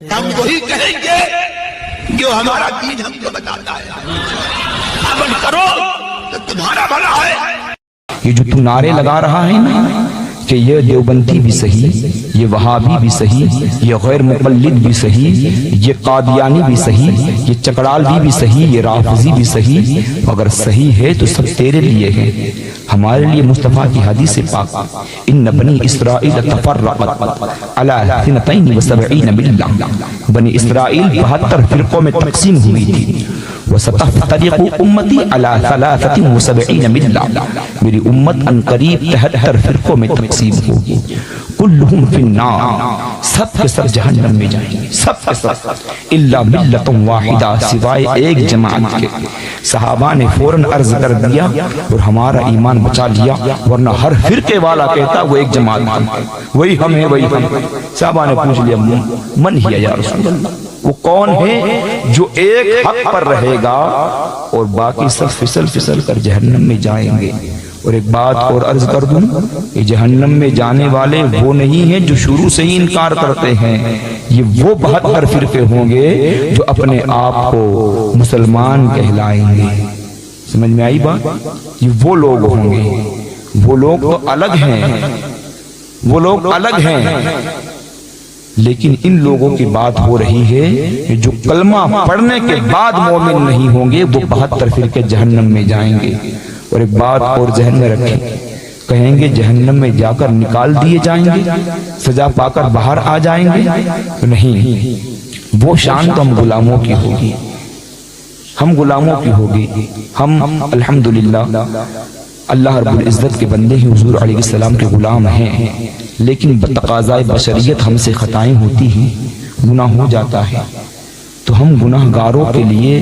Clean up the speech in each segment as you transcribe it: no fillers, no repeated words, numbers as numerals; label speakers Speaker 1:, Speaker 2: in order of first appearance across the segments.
Speaker 1: ہم وہی کہیں گے جو ہمارا دین ہم کو بتاتا ہے، عمل کرو تو تمہارا بھلا ہے۔
Speaker 2: یہ جو تو نعرے لگا رہا ہے نا کہ یہ دیوبندی بھی صحیح، یہ وہابی بھی صحیح، یہ غیر مقلد بھی صحیح، یہ قادیانی بھی صحیح، یہ چکڑالوی بھی صحیح، یہ رافضی بھی صحیح، اگر صحیح ہے تو سب تیرے لیے ہے، ہمارے لیے مصطفیٰ کی حدیث پاک ان بنی اسرائیل تفرقت علی 72 ملہ، بنی اسرائیل 72 فرقوں میں تقسیم ہوئی تھی، وستفترق امتی علی 73 ملہ، میری امت ان قریب 73 فرقوں میں تقسیم ہوگی، کلہم فی النار، سب کے سب جہنم میں جائیں گے، سب کے سب، الا ملۃ واحدہ، سوائے ایک جماعت کے۔ صحابہ نے فوراً عرض کر دیا اور ہمارا ایمان بچا لیا، ورنہ ہر فرقے والا کہتا وہ ایک جماعت ہے، وہی ہم ہیں، وہی ہم۔ صحابہ نے پوچھ لیا من ہی یا رسول اللہ، وہ کون ہے جو ایک حق پر رہے گا اور باقی سب پھسل پھسل کر جہنم میں جائیں گے؟ اور ایک بات اور عرض کر دوں کہ جہنم میں جانے والے وہ نہیں ہیں جو شروع سے ہی انکار کرتے ہیں، یہ وہ 72 فرقے ہوں گے جو اپنے آپ کو مسلمان کہلائیں گے۔ سمجھ میں آئی بات؟ یہ وہ لوگ ہوں گے، وہ لوگ تو الگ ہیں، وہ لوگ الگ ہیں، لیکن ان لوگوں کی بات ہو رہی ہے جو کلمہ پڑھنے کے بعد مومن نہیں ہوں گے، وہ 72 فرقے جہنم میں جائیں گے۔ اور ایک بات اور ذہن میں رکھیں، کہیں گے جہنم میں جا کر نکال دیے جائیں گے، سزا پا کر باہر آ جائیں گے؟ نہیں، وہ شان تو ہم غلاموں کی ہوگی، ہم غلاموں کی ہوگی، ہم الحمدللہ اللہ رب العزت کے بندے ہی، حضور علیہ السلام کے غلام ہیں، لیکن بتقاضائے بشریت ہم سے خطائیں ہوتی ہیں، گناہ ہو جاتا ہے، تو ہم گناہ گاروں کے لیے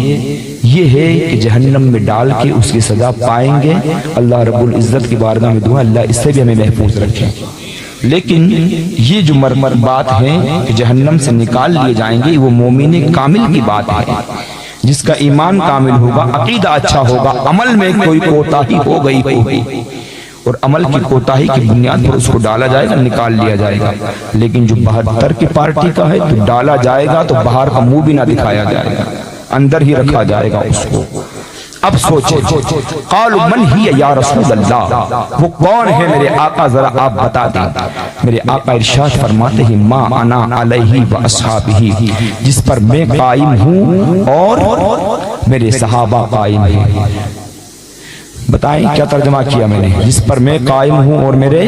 Speaker 2: یہ ہے کہ جہنم میں ڈال کے اس کی سزا پائیں گے۔ اللہ رب العزت کی بارگاہ میں دعا اللہ اس سے بھی ہمیں محفوظ رکھے۔ لیکن یہ جو مرمر بات ہے کہ جہنم سے نکال لیے جائیں گے، وہ مومن کامل کی بات ہے، جس کا ایمان کامل ہوگا، عقیدہ اچھا ہوگا، عمل میں کوئی کوتاہی ہو گئی ہوگی اور عمل کی کوتاہی کی بنیاد پر اس کو ڈالا جائے گا، نکال لیا جائے گا۔ لیکن جو 72 کی پارٹی کا ہے تو ڈالا جائے گا تو باہر کا منہ بھی نہ دکھایا جائے گا، اندر ہی رکھا جائے گا اس کو۔ اب سوچیں، قالوا من ہی یا رسول اللہ، وہ کون ہے میرے آقا، ذرا آپ بتا دیں۔ میرے آقا ارشاد فرماتے ہیں ما انا علیہ واصحابہ، جس پر میں قائم ہوں اور میرے صحابہ قائم ہیں۔ بتائیں کیا ترجمہ کیا میں نے؟ جس پر میں قائم ہوں اور میرے،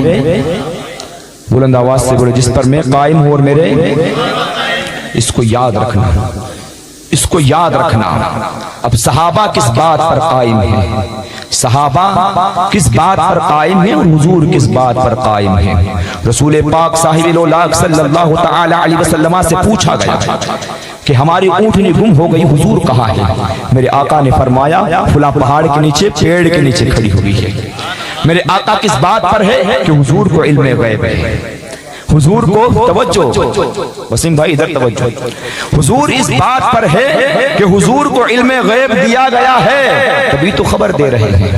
Speaker 2: بلند آواز سے بولے، جس پر میں قائم ہوں اور میرے، اس کو یاد رکھنا، اس کو یاد رکھنا۔ اب صحابہ کس بات پر قائم ہیں؟ صحابہ کس بات پر قائم ہیں اور حضور کس بات پر قائم ہیں؟ رسول پاک صاحب الاولاق صلی اللہ تعالی علیہ وسلم سے پوچھا گیا کہ ہماری اونٹنی گم ہو گئی، حضور کہاں ہے؟ میرے آقا نے فرمایا فلاں پہاڑ کے نیچے، پیڑ کے نیچے کھڑی ہوئی ہے۔ میرے آقا کس بات پر ہے کہ حضور کو علم غیب ہے، حضور کو توجہ، وسیم بھائی ادھر توجہ، حضور اس بات پر ہے کہ حضور کو علم غیب دیا گیا ہے، تبھی تو خبر دے رہے ہیں،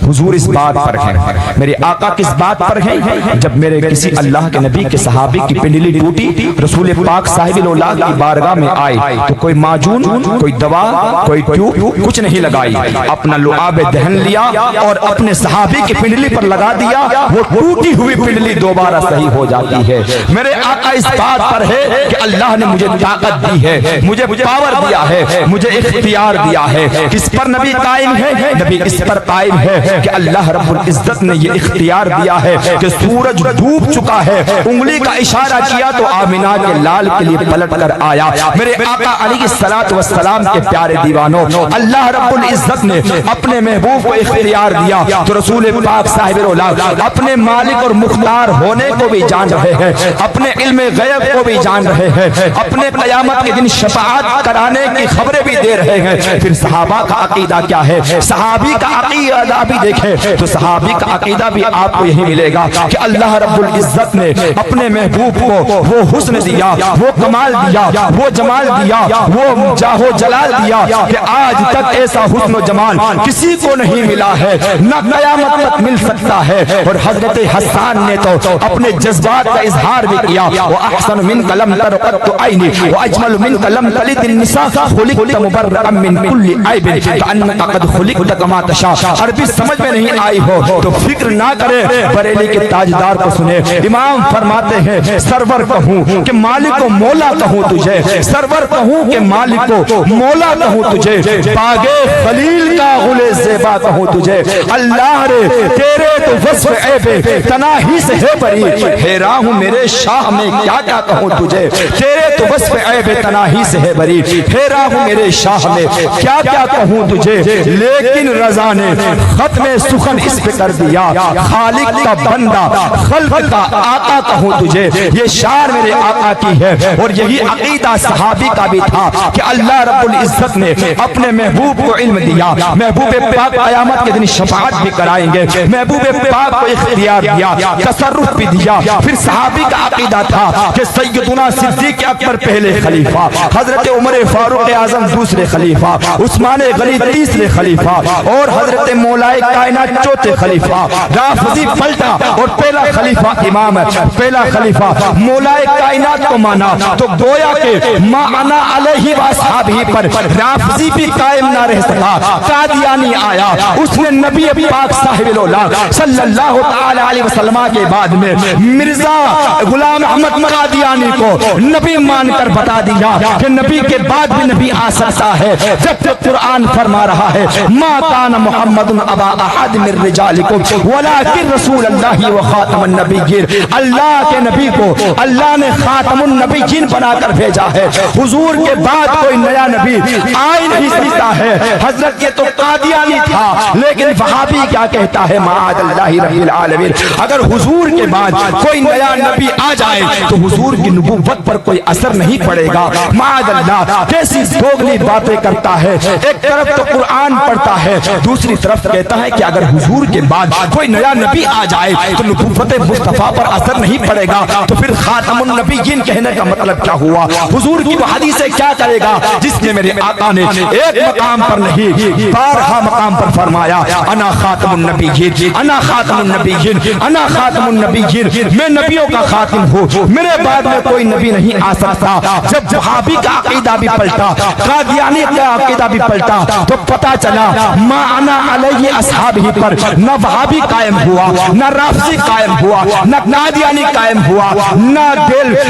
Speaker 2: حضور اس بات پر ہے۔ میرے آقا کس بات پر ہے؟ جب میرے کسی اللہ کے نبی کے صحابی کی پنڈلی ٹوٹی، رسول پاک صاحب الاولاق کی بارگاہ میں آئے تو کوئی معجون، کوئی دوا، کوئی ٹیوب کچھ نہیں لگائی، اپنا لعاب دہن لیا اور اپنے صحابی کی پنڈلی پر لگا دیا، وہ ٹوٹی ہوئی پنڈلی دوبارہ صحیح ہو جاتی ہے۔ میرے آقا اس بات پر ہے کہ اللہ نے مجھے طاقت دی ہے، مجھے پاور دیا ہے، مجھے اختیار دیا ہے۔ کس پر نبی قائم ہے؟ نبی اس پر قائم ہے کہ اللہ رب العزت نے یہ اختیار دیا ہے کہ سورج ڈوب چکا ہے، انگلی کا اشارہ کیا تو آمنہ کے لال کے لیے پلٹ کر آیا۔ میرے آقا علیہ السلام کے پیارے دیوانوں، اللہ رب العزت نے اپنے محبوب کو اختیار دیا تو رسول پاک صاحب الاولاق اپنے مالک اور مختار ہونے کو بھی جان رہے ہیں، اپنے علم غیب کو بھی جان رہے ہیں، اپنے قیامت کے دن شفاعت کرانے کی خبریں بھی دے رہے ہیں۔ پھر صحابہ کا عقیدہ کیا ہے؟ صحابی کا عقیدہ بھی دیکھیں تو صحابی کا عقیدہ بھی آپ کو یہی ملے گا کہ اللہ رب العزت نے اپنے محبوب کو وہ حسن دیا، وہ کمال دیا، وہ جمال دیا، وہ جاہ و جلال دیا کہ آج تک ایسا حسن و جمال کسی کو نہیں ملا ہے، نہ قیامت تک مل سکتا ہے۔ اور حضرت حسان نے تو اپنے جذبات کا اظہار بھی کیا، وَأَحْسَنُ مِنْكَ لَمْ تَرَ قَطُّ عَيْنِي وَأَجْمَلُ مِنْكَ لَمْ تَلِدِ النِّسَاءُ خُلِقْتَ مُبَرَّأً مِنْ كُلِّ عَيْبٍ كَأَنَّكَ قَدْ خُلِقْتَ كَمَا تَشَاءُ۔ عربی سمجھ میں نہیں آئی ہو تو فکر نہ کرے، بریلی کے تاجدار کو سنے، امام فرماتے ہیں سرور کہوں کہ مالک و مولا کہوں تجھے، سرور کہوں کہ مالک و مولا کہوں تجھے، باغ خلیل کا غل زیبا کہوں تجھے، اللہ رے تیرے تو وصف عیب تناہی سے ہے بری، حیران ہوں میرے شاہ میں کیا کیا کہوں تجھے، تیرے تو وصف عیب تناہی سے ہے بری، حیران ہوں میرے شاہ میں کیا کیا کہوں تجھے، لیکن رضا نے ختم سخن اس پہ کر دیا، خالق کا بندہ خلق کا آقا کہوں تجھے۔ یہ شعر میرے آقا کی ہے، اور یہی عقیدہ صحابی کا بھی تھا کہ اللہ رب العزت نے اپنے محبوب کو علم دیا، محبوب پاک قیامت کے دن شفاعت بھی کرائیں گے، محبوب پاک کو اختیار دیا، تصرف بھی دیا۔ پھر صحابی کا عقیدہ تھا کہ سیدنا صدیق اکبر پہلے خلیفہ، حضرت عمر فاروق اعظم دوسرے خلیفہ، عثمان غنی تیسرے خلیفہ، اور حضرت مولائے کائنات چوتھے خلیفہ۔ رافضی پلٹا اور پہلا خلیفہ امام ہے، پہلا خلیفہ مولائے کائنات کو مانا تو گویا کہ ما انا علیہ واصحابہ پر رافضی بھی قائم نہ رہ سکا۔ قادیانی آیا، اس نے نبی پاک صاحب الاولاد صلی اللہ تعالی علیہ وسلم کے بعد میں مرزا غلام احمد قادیانی کو نبی مان کر بتا دیا کہ نبی کے بعد بھی نبی آ سکتا ہے، جب تک قرآن فرما رہا ہے ما کان محمد ابا احد من رجالکم ولکن رسول اللہ و خاتم النبیین۔ اللہ کے نبی کو اللہ نے خاتم النبیین بنا کر بھیجا ہے، حضور کے بعد کوئی نیا نبی آ ہی نہیں سکتا ہے۔ حضرت یہ تو قادیانی تھا، لیکن وہابی کیا کہتا ہے معاذ اللہ رب العالمین، اگر حضور کے بعد کوئی نیا نبی آ جائے تو حضور کی نبوت پر کوئی اثر نہیں پڑے گا۔ معاذ اللہ کیسی دوگلی باتیں کرتا ہے، ایک طرف تو قرآن پڑھتا ہے، دوسری طرف کہتا ہے کہ اگر حضور کے بعد کوئی نیا نبی آ جائے تو نبوت مصطفیٰ پر اثر نہیں پڑے گا، تو پھر خاتم النبیین کہنے کا مطلب کیا ہوا؟ حضور کی وہ حدیثیں کیا کرے گا جس نے میرے آقا نے ایک مقام پر نہیں بارہا مقام پر فرمایا انا خاتم النبیین، انا خاتم النبیین، انا خاتم النبیین، میں نبیوں کا خاتم ہوں، میرے بعد میں کوئی نبی نہیں آ سکتا۔ جب وہابی کا عقیدہ بھی پلٹا، قادیانی کا عقیدہ بھی پلٹا، تو پتا چلا ما انا علیہ اصحابہ پر نہ وہابی قائم ہوا، نہ رافضی قائم ہوا، نہ قادیانی قائم ہوا، نہ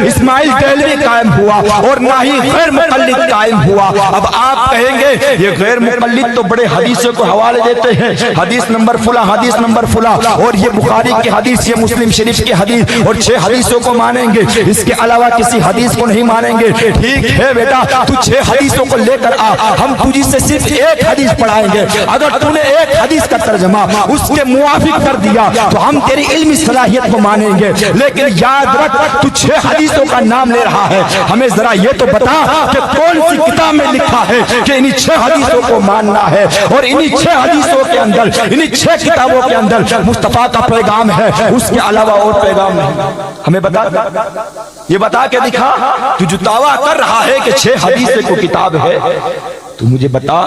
Speaker 2: اسماعیل دہلوی قائم ہوا، اور نہ ہی غیر مقلد قائم ہوا۔ اب آپ کہیں گے یہ غیر مقلد تو بڑے حدیثوں کو حوالے دیتے ہیں، حدیث نمبر فلاں، حدیث نمبر فلاں، اور یہ بخاری کی حدیث، یہ مسلم شریف کی حدیث، اور 6 حدیثوں کو مانیں گے، اس کے علاوہ کسی حدیث کو نہیں مانیں گے۔ ٹھیک ہے بیٹا، تو 6 حدیثوں کو لے کر آ، ہم تجھ سے صرف ایک حدیث پڑھائیں گے، اگر تو نے ایک حدیث کا ترجمہ اس کے موافق کر دیا تو ہم تیری علمی صلاحیت کو مانیں گے، لیکن یاد رکھ تو 6 حدیثوں کا نام لے رہا ہے، ہمیں ذرا یہ تو بتا کہ کون سی کتاب میں لکھا ہے کہ انہی 6 حدیثوں کو ماننا ہے، اور انہی 6 حدیثوں کے اندر، انہی 6 کتابوں کے اندر مصطفیٰ کا پیغام ہے، اس کے علاوہ اور پیغام نہیں۔ ہمیں بتا، یہ بتا کے دکھا، تو جو دعویٰ کر رہا ہے کہ 6 حدیثیں کو کتاب ہے، تو مجھے بتا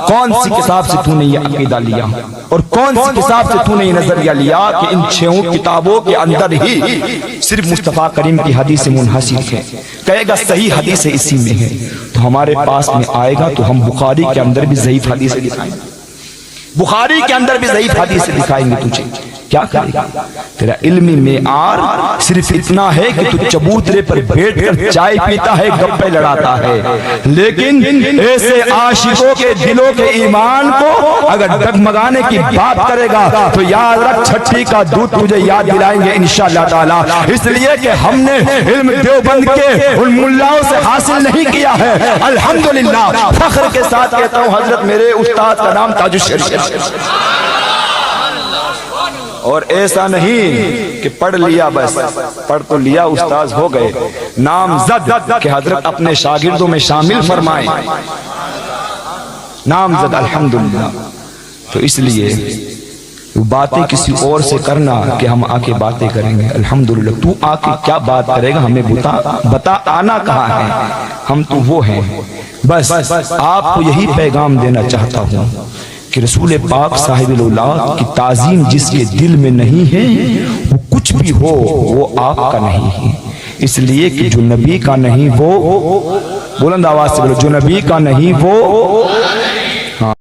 Speaker 2: کون سی کتاب سے تو نے یہ عقیدہ لیا، اور کون سی کتاب سے تو نے یہ نظریہ لیا کہ ان 6 کتابوں کے اندر ہی صرف مصطفیٰ کریم کی حدیث منحصر ہے؟ کہے گا صحیح حدیث اسی میں ہے، تو ہمارے پاس میں آئے گا تو ہم بخاری کے اندر بھی ضعیف حدیث دکھائیں گے، بخاری کے اندر بھی ضعیف حدیث دکھائیں گے تجھے۔ کیا کرے گا؟ تیرا علمی معیار صرف اتنا ہے کہ تو چبوترے پر بیٹھ کر چائے پیتا ہے، گپے لڑاتا ہے، لیکن ایسے عاشقوں کے دلوں کے ایمان کو اگر ڈگمگانے کی بات کرے گا تو یاد رکھ چھٹی کا دودھ تجھے یاد دلائیں گے انشاءاللہ تعالی، اس لیے کہ ہم نے علم دیوبند کے ان ملاؤں سے حاصل نہیں کیا ہے۔ الحمدللہ فخر کے ساتھ کہتا ہوں حضرت میرے استاد کا نام تاج الشریف، اور ایسا نہیں کہ پڑھ لیا بس، پڑھ تو لیا استاذ ہو گئے، نامزد کہ حضرت اپنے شاگردوں میں شامل فرمائیں، نامزد الحمدللہ۔ تو اس لیے باتیں کسی اور سے کرنا کہ ہم آ کے باتیں کریں گے. الحمدللہ تو آ کے کیا بات کرے گا ہمیں بتا آنا کہاں ہے. ہم تو وہ ہیں. بس آپ کو یہی پیغام دینا چاہتا ہوں کہ رسول پاک صاحب الاولاد کی تعظیم جس کے دل میں نہیں ہے وہ کچھ بھی ہو وہ آپ کا نہیں ہے. اس لیے کہ جو نبی کا نہیں وہ بلند آواز سے بولو, جو نبی کا نہیں وہ